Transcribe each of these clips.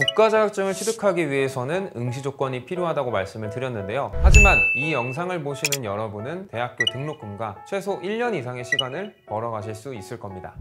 국가 자격증을 취득하기 위해서는 응시 조건이 필요하다고 말씀을 드렸는데요. 하지만 이 영상을 보시는 여러분은 대학교 등록금과 최소 1년 이상의 시간을 벌어가실 수 있을 겁니다.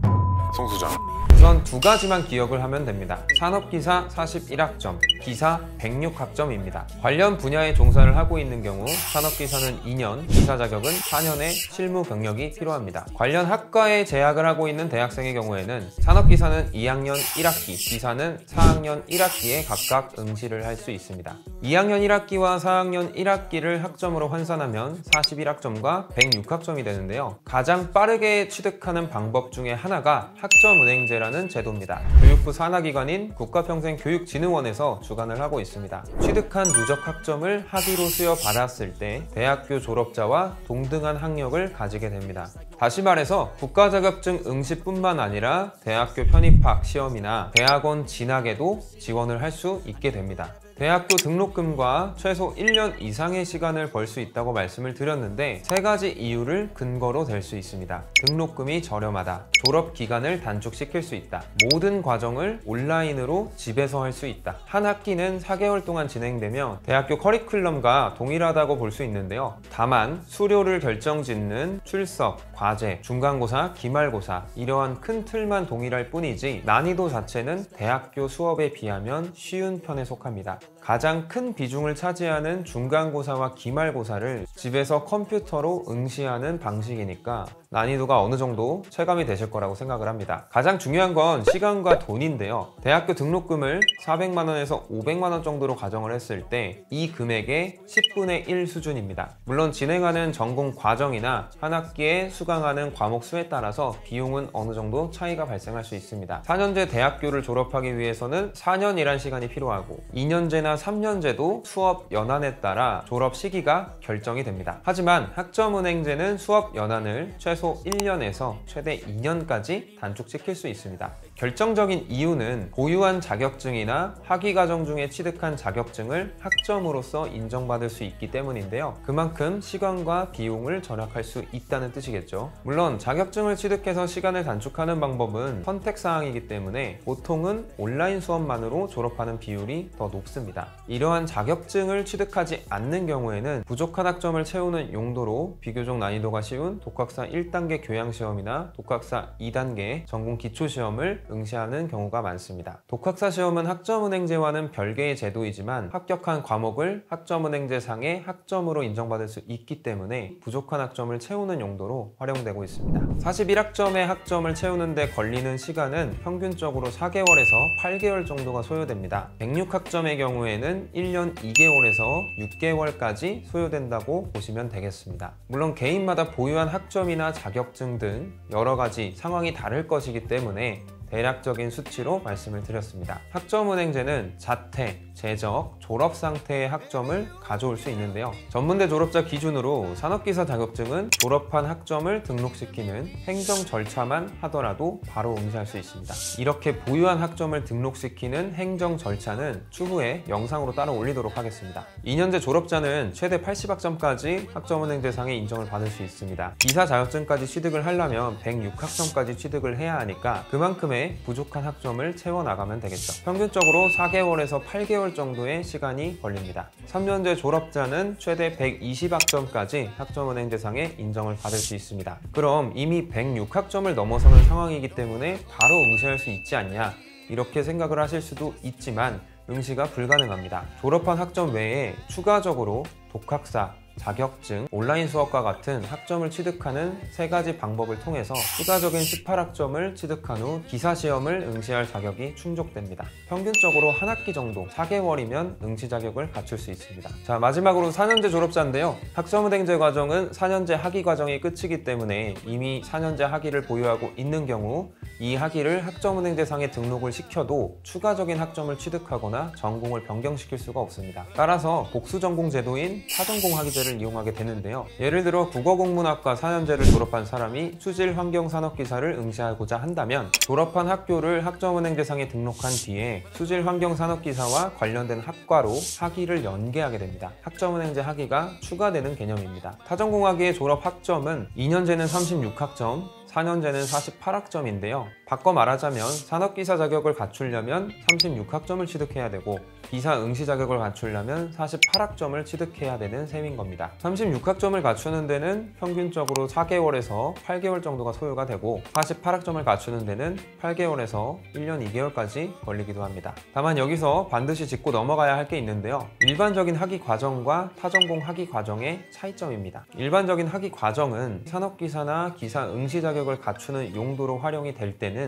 송수장. 우선 두 가지만 기억을 하면 됩니다. 산업기사 41학점, 기사 106학점입니다. 관련 분야에 종사를 하고 있는 경우 산업기사는 2년, 기사 자격은 4년의 실무 경력이 필요합니다. 관련 학과에 재학을 하고 있는 대학생의 경우에는 산업기사는 2학년 1학기, 기사는 4학년 1학기에 각각 응시를 할 수 있습니다. 2학년 1학기와 4학년 1학기를 학점으로 환산하면 41학점과 106학점이 되는데요. 가장 빠르게 취득하는 방법 중에 하나가 학점은행제라는 제도입니다. 교육부 산하기관인 국가평생교육진흥원에서 주관을 하고 있습니다. 취득한 누적 학점을 학위로 수여받았을 때 대학교 졸업자와 동등한 학력을 가지게 됩니다. 다시 말해서 국가자격증 응시뿐만 아니라 대학교 편입학 시험이나 대학원 진학에도 지원을 할 수 있게 됩니다. 대학교 등록금과 최소 1년 이상의 시간을 벌 수 있다고 말씀을 드렸는데 세 가지 이유를 근거로 댈 수 있습니다. 등록금이 저렴하다, 졸업 기간을 단축시킬 수 있다, 모든 과정을 온라인으로 집에서 할 수 있다, 한 학기는 4개월 동안 진행되며 대학교 커리큘럼과 동일하다고 볼 수 있는데요. 다만 수료를 결정짓는 출석, 과제, 중간고사, 기말고사 이러한 큰 틀만 동일할 뿐이지 난이도 자체는 대학교 수업에 비하면 쉬운 편에 속합니다. 가장 큰 비중을 차지하는 중간고사와 기말고사를 집에서 컴퓨터로 응시하는 방식이니까 난이도가 어느 정도 체감이 되실 거라고 생각을 합니다. 가장 중요한 건 시간과 돈인데요. 대학교 등록금을 400만 원에서 500만 원 정도로 가정을 했을 때 이 금액의 10분의 1 수준입니다. 물론 진행하는 전공 과정이나 한 학기에 수강하는 과목 수에 따라서 비용은 어느 정도 차이가 발생할 수 있습니다. 4년제 대학교를 졸업하기 위해서는 4년이란 시간이 필요하고 2년제나 3년제도 수업 연한에 따라 졸업 시기가 결정이 됩니다. 하지만 학점은행제는 수업 연한을 최소 1년에서 최대 2년까지 단축시킬 수 있습니다. 결정적인 이유는 보유한 자격증이나 학위과정 중에 취득한 자격증을 학점으로서 인정받을 수 있기 때문인데요. 그만큼 시간과 비용을 절약할 수 있다는 뜻이겠죠. 물론 자격증을 취득해서 시간을 단축하는 방법은 선택사항이기 때문에 보통은 온라인 수업만으로 졸업하는 비율이 더 높습니다. 이러한 자격증을 취득하지 않는 경우에는 부족한 학점을 채우는 용도로 비교적 난이도가 쉬운 독학사 1단계 교양시험이나 독학사 2단계 전공 기초시험을 응시하는 경우가 많습니다. 독학사 시험은 학점은행제와는 별개의 제도이지만 합격한 과목을 학점은행제상의 학점으로 인정받을 수 있기 때문에 부족한 학점을 채우는 용도로 활용되고 있습니다. 41학점의 학점을 채우는 데 걸리는 시간은 평균적으로 4개월에서 8개월 정도가 소요됩니다. 106학점의 경우에는 1년 2개월에서 6개월까지 소요된다고 보시면 되겠습니다. 물론 개인마다 보유한 학점이나 자격증 등 여러 가지 상황이 다를 것이기 때문에 대략적인 수치로 말씀을 드렸습니다. 학점은행제는 자퇴, 재적, 졸업 상태의 학점을 가져올 수 있는데요. 전문대 졸업자 기준으로 산업기사 자격증은 졸업한 학점을 등록시키는 행정 절차만 하더라도 바로 응시할 수 있습니다. 이렇게 보유한 학점을 등록시키는 행정 절차는 추후에 영상으로 따로 올리도록 하겠습니다. 2년제 졸업자는 최대 80학점까지 학점은행제상의 인정을 받을 수 있습니다. 기사 자격증까지 취득을 하려면 106학점까지 취득을 해야 하니까 그만큼의 부족한 학점을 채워나가면 되겠죠. 평균적으로 4개월에서 8개월 정도의 시간이 걸립니다. 3년제 졸업자는 최대 120학점까지 학점은행제상의 인정을 받을 수 있습니다. 그럼 이미 106학점을 넘어서는 상황이기 때문에 바로 응시할 수 있지 않냐 이렇게 생각을 하실 수도 있지만 응시가 불가능합니다. 졸업한 학점 외에 추가적으로 독학사, 자격증, 온라인 수업과 같은 학점을 취득하는 세 가지 방법을 통해서 추가적인 18학점을 취득한 후 기사시험을 응시할 자격이 충족됩니다. 평균적으로 한 학기 정도 4개월이면 응시 자격을 갖출 수 있습니다. 자, 마지막으로 4년제 졸업자인데요. 학점은행제 과정은 4년제 학위 과정이 끝이기 때문에 이미 4년제 학위를 보유하고 있는 경우 이 학위를 학점은행제상에 등록을 시켜도 추가적인 학점을 취득하거나 전공을 변경시킬 수가 없습니다. 따라서 복수전공 제도인 타전공 학위제를 이용하게 되는데요. 예를 들어 국어국문학과 4년제를 졸업한 사람이 수질환경산업기사를 응시하고자 한다면 졸업한 학교를 학점은행제상에 등록한 뒤에 수질환경산업기사와 관련된 학과로 학위를 연계하게 됩니다. 학점은행제 학위가 추가되는 개념입니다. 타전공학위의 졸업 학점은 2년제는 36학점, 4년제는 48학점인데요. 바꿔 말하자면 산업기사 자격을 갖추려면 36학점을 취득해야 되고 기사 응시 자격을 갖추려면 48학점을 취득해야 되는 셈인 겁니다. 36학점을 갖추는 데는 평균적으로 4개월에서 8개월 정도가 소요가 되고 48학점을 갖추는 데는 8개월에서 1년 2개월까지 걸리기도 합니다. 다만 여기서 반드시 짚고 넘어가야 할 게 있는데요. 일반적인 학위 과정과 타전공 학위 과정의 차이점입니다. 일반적인 학위 과정은 산업기사나 기사 응시 자격을 갖추는 용도로 활용이 될 때는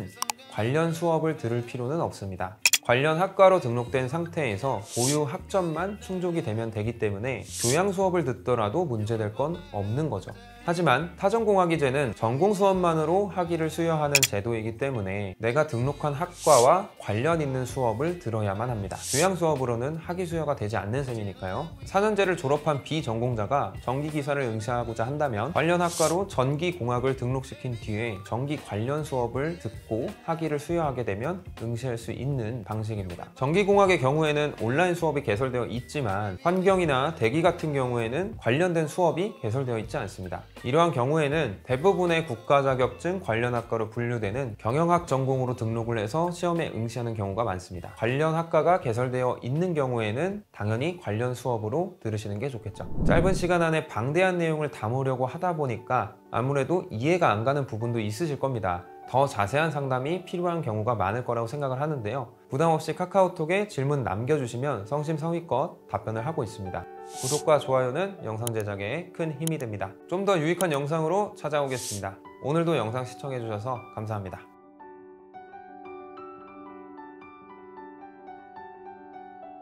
관련 수업을 들을 필요는 없습니다. 관련 학과로 등록된 상태에서 보유 학점만 충족이 되면 되기 때문에 교양 수업을 듣더라도 문제될 건 없는 거죠. 하지만 타전공학위제는 전공 수업만으로 학위를 수여하는 제도이기 때문에 내가 등록한 학과와 관련 있는 수업을 들어야만 합니다. 교양 수업으로는 학위 수여가 되지 않는 셈이니까요. 4년제를 졸업한 비전공자가 전기기사를 응시하고자 한다면 관련 학과로 전기공학을 등록시킨 뒤에 전기 관련 수업을 듣고 학위를 수여하게 되면 응시할 수 있는 방식입니다. 전기공학의 경우에는 온라인 수업이 개설되어 있지만 환경이나 대기 같은 경우에는 관련된 수업이 개설되어 있지 않습니다. 이러한 경우에는 대부분의 국가자격증 관련 학과로 분류되는 경영학 전공으로 등록을 해서 시험에 응시하는 경우가 많습니다. 관련 학과가 개설되어 있는 경우에는 당연히 관련 수업으로 들으시는 게 좋겠죠. 짧은 시간 안에 방대한 내용을 담으려고 하다 보니까 아무래도 이해가 안 가는 부분도 있으실 겁니다. 더 자세한 상담이 필요한 경우가 많을 거라고 생각을 하는데요. 부담없이 카카오톡에 질문 남겨주시면 성심성의껏 답변을 하고 있습니다. 구독과 좋아요는 영상 제작에 큰 힘이 됩니다. 좀 더 유익한 영상으로 찾아오겠습니다. 오늘도 영상 시청해주셔서 감사합니다.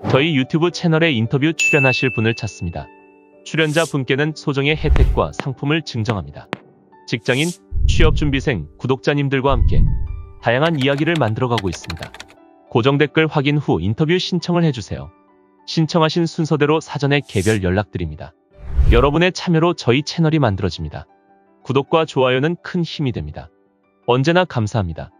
저희 유튜브 채널에 인터뷰 출연하실 분을 찾습니다. 출연자 분께는 소정의 혜택과 상품을 증정합니다. 직장인, 취업준비생, 구독자님들과 함께 다양한 이야기를 만들어가고 있습니다. 고정 댓글 확인 후 인터뷰 신청을 해주세요. 신청하신 순서대로 사전에 개별 연락드립니다. 여러분의 참여로 저희 채널이 만들어집니다. 구독과 좋아요는 큰 힘이 됩니다. 언제나 감사합니다.